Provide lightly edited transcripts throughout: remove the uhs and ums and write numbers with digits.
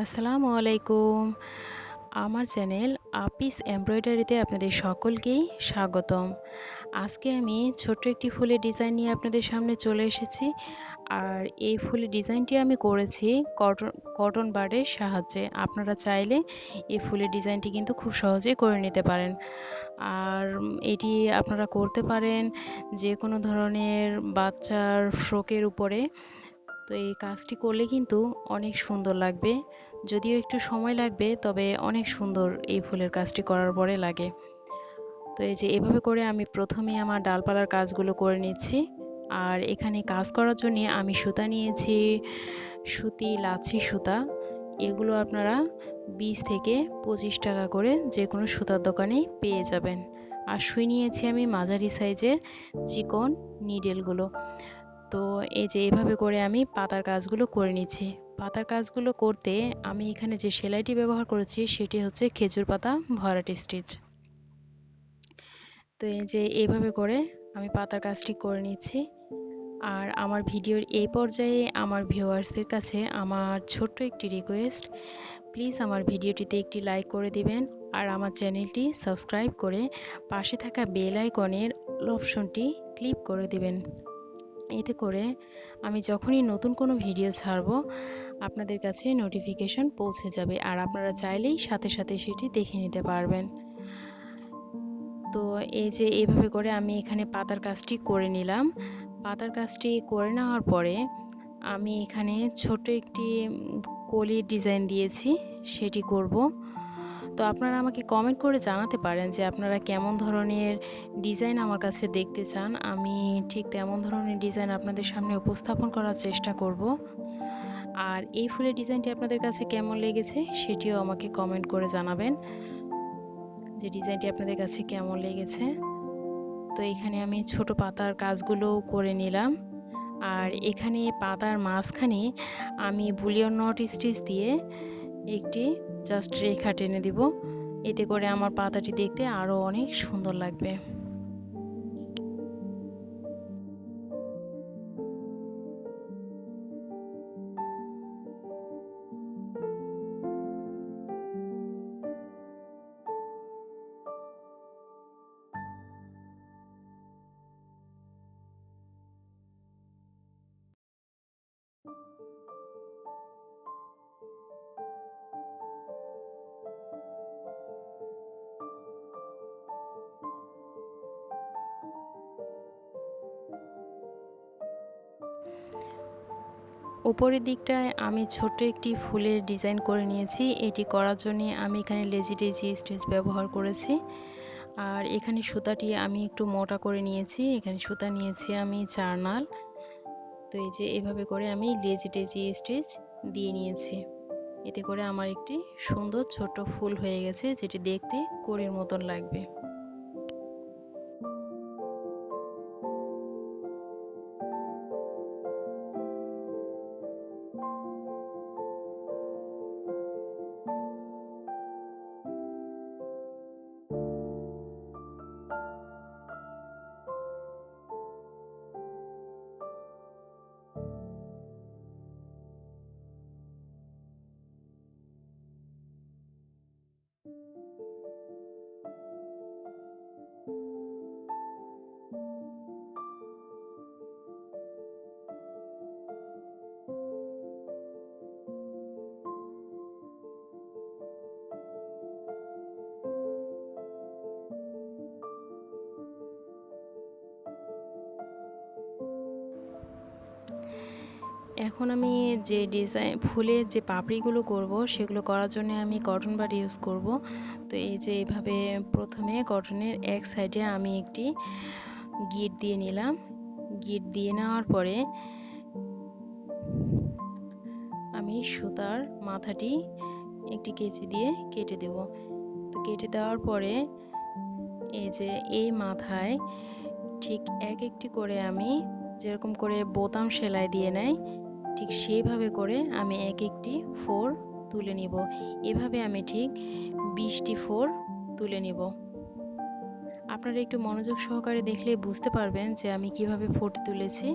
আসসালামু আলাইকুম। আমার চ্যানেল আপিস এমব্রয়ডারিতে আপনাদের সকলকেই স্বাগতম। আজকে আমি ছোট্ট একটি ফুলের ডিজাইন নিয়ে আপনাদের সামনে চলে এসেছি। আর এই ফুলের ডিজাইনটি আমি করেছি কটন বাডের সাহায্যে। আপনারা চাইলে এই ফুলের ডিজাইনটি কিন্তু খুব সহজেই করে নিতে পারেন। আর এটি আপনারা করতে পারেন যে কোনো ধরনের বাচ্চার ফ্রকের উপরে। তো এই কাজটি করলে কিন্তু অনেক সুন্দর লাগবে। যদিও একটু সময় লাগবে, তবে অনেক সুন্দর এই ফুলের কাজটি করার পরে লাগে। তো এই যে এভাবে করে আমি প্রথমে আমার ডালপালার কাজগুলো করে নিচ্ছি। আর এখানে কাজ করার জন্য আমি সুতা নিয়েছি, সুতি লাচ্ছি সুতা। এগুলো আপনারা 20 থেকে 25 টাকা করে যে কোনো সুতার দোকানেই পেয়ে যাবেন। আর সুই নিয়েছি আমি মাঝারি সাইজের চিকন নিডেলগুলো। তো এই যে এভাবে করে আমি পাতার কাজগুলো করে নিচ্ছি। পাতার কাজগুলো করতে আমি এখানে যে সেলাইটি ব্যবহার করেছি সেটি হচ্ছে খেজুর পাতা ভরাট স্টিচ। তো এই যে এইভাবে করে আমি পাতার কাজটি করে নিচ্ছি। আর আমার ভিডিওর এই পর্যায়ে আমার ভিউয়ার্সদের কাছে আমার ছোট্ট একটি রিকোয়েস্ট, প্লিজ আমার ভিডিওটিতে একটি লাইক করে দিবেন আর আমার চ্যানেলটি সাবস্ক্রাইব করে পাশে থাকা বেল আইকনের অপশনটি ক্লিক করে দিবেন। এতে করে আমি যখনই নতুন কোনো ভিডিও ছাড়বো আপনাদের কাছে নোটিফিকেশন পৌঁছে যাবে আর আপনারা চাইলেই সাথে সাথে সেটি দেখে নিতে পারবেন। তো এই যে এইভাবে করে আমি এখানে পাতার কাজটি করে নিলাম। পাতার কাজটি করে নেওয়ার পরে আমি এখানে ছোট একটি কলির ডিজাইন দিয়েছি, সেটি করব। তো আপনারা আমাকে কমেন্ট করে জানাতে পারেন যে আপনারা কেমন ধরনের ডিজাইন আমার কাছে দেখতে চান। আমি ঠিক তেমন ধরনের ডিজাইন আপনাদের সামনে উপস্থাপন করার চেষ্টা করব। আর এই ফুলের ডিজাইনটি আপনাদের কাছে কেমন লেগেছে সেটিও আমাকে কমেন্ট করে জানাবেন যে ডিজাইনটি আপনাদের কাছে কেমন লেগেছে। তো এখানে আমি ছোট পাতার কাজগুলো করে নিলাম। আর এখানে পাতার মাঝখানে আমি বুলিয়ন নট স্টিচ দিয়ে একটি জাস্ট রেখা টেনে দিব। এতে করে আমার পাতাটি দেখতে আরো অনেক সুন্দর লাগবে। উপরের দিকটায় আমি ছোট্ট একটি ফুলের ডিজাইন করে নিয়েছি। এটি করার জন্য আমি এখানে লেজি ডেজি স্টিচ ব্যবহার করেছি। আর এখানে সুতাটি আমি একটু মোটা করে নিয়েছি। এখানে সুতা নিয়েছি আমি 4 নাল। তো এই যে এভাবে করে আমি লেজি ডেজি স্টিচ দিয়ে নিয়েছি। এতে করে আমার একটি সুন্দর ছোট ফুল হয়ে গেছে, যেটি দেখতে কড়ির মতন লাগবে। এখন আমি যে ডিজাইন ফুলের যে পাপড়িগুলো করব সেগুলো করার জন্য আমি কটন বাড ইউজ করব। তো এই যে এইভাবে প্রথমে কটনের এক সাইডে আমি একটি গিট দিয়ে নিলাম। গিট দিয়ে নেওয়ার পরে আমি সুতার মাথাটি একটি কেচি দিয়ে কেটে দেব। তো কেটে দেওয়ার পরে এই যে এই মাথায় ঠিক এক একটি করে আমি যেরকম করে বোতাম সেলাই দিয়ে নেয়, ঠিক সেইভাবে করে আমি এক একটি ফোর তুলে নিব। এভাবে আমি ঠিক 20টি ফোর তুলে নিব। আপনারা একটু মনোযোগ সহকারে দেখলে বুঝতে পারবেন যে আমি কিভাবে ফোরটি তুলেছি।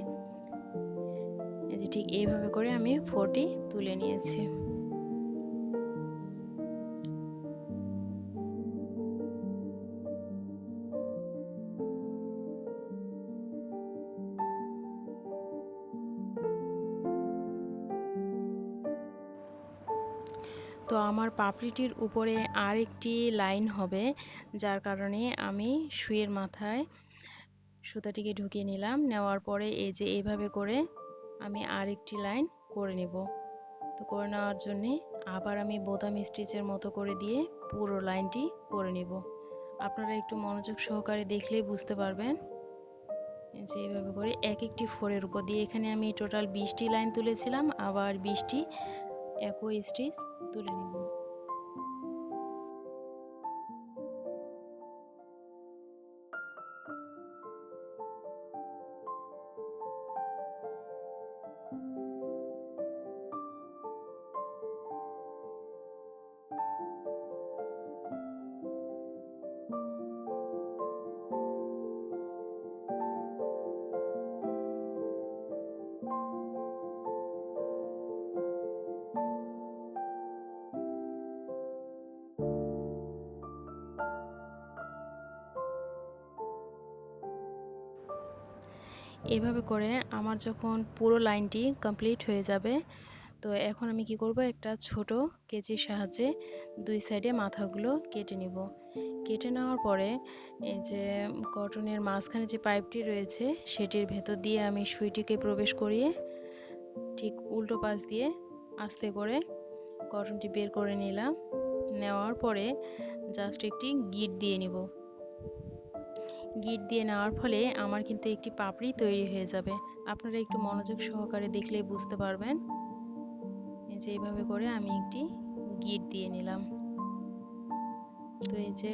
এই যে ঠিক এইভাবে করে আমি ফোরটি তুলে নিয়েছি। তো আমার পাপড়িটির উপরে আরেকটি লাইন হবে, যার কারণে আমি সুইয়ের মাথায় সুতাটিকে ঢুকিয়ে নিলাম। নেওয়ার পরে এই যে এইভাবে করে আমি আরেকটি লাইন করে নেব। তো করে নেওয়ার জন্যে আবার আমি বোতাম স্টিচের মতো করে দিয়ে পুরো লাইনটি করে নেব। আপনারা একটু মনোযোগ সহকারে দেখলেই বুঝতে পারবেন। যে এইভাবে করে এক একটি ফোরের উপর দিয়ে এখানে আমি টোটাল 20টি লাইন তুলেছিলাম, আবার 20টি একই স্টিচ তুলে নেব। এভাবে করে আমার যখন পুরো লাইনটি কমপ্লিট হয়ে যাবে, তো এখন আমি কি করব, একটা ছোট কেচির সাহায্যে দুই সাইডে মাথাগুলো কেটে নিব। কেটে নেওয়ার পরে এই যে কটনের মাঝখানে যে পাইপটি রয়েছে সেটির ভেতর দিয়ে আমি সুইটিকে প্রবেশ করিয়ে ঠিক উল্টো পাশ দিয়ে আস্তে করে কটনটি বের করে নিলাম। নেওয়ার পরে জাস্ট একটি গিট দিয়ে নিব। গিট দিয়ে নেওয়ার ফলে আমার কিন্তু একটি পাপড়ি তৈরি হয়ে যাবে। আপনারা একটু মনোযোগ সহকারে দেখলেই বুঝতে পারবেন। এই যে এইভাবে করে আমি একটি গিট দিয়ে নিলাম। তো এই যে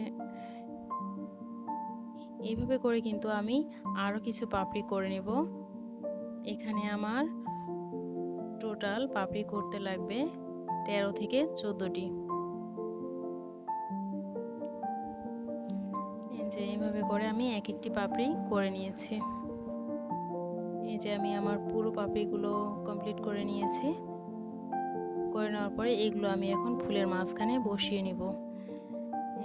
এইভাবে করে কিন্তু আমি আরো কিছু পাপড়ি করে নেব। এখানে আমার টোটাল পাপড়ি করতে লাগবে 13 থেকে 14টি। এই যে এইভাবে করে আমি এক একটি পাপড়ি করে নিয়েছি। এই যে আমি আমার পুরো পাপড়িগুলো কমপ্লিট করে নিয়েছি। করে নেওয়ার পরে এগুলো আমি এখন ফুলের মাঝখানে বসিয়ে নিব।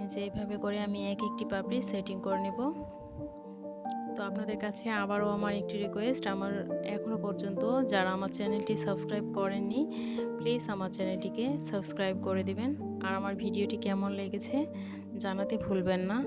এই যে এইভাবে করে আমি এক একটি পাপড়ি সেটিং করে নেব। তো আপনাদের কাছে আবারও আমার একটি রিকোয়েস্ট, আমার এখনো পর্যন্ত যারা আমার চ্যানেলটি সাবস্ক্রাইব করেননি, প্লিজ আমার চ্যানেলটিকে সাবস্ক্রাইব করে দিবেন। আর আমার ভিডিওটি কেমন লেগেছে জানাতে ভুলবেন না।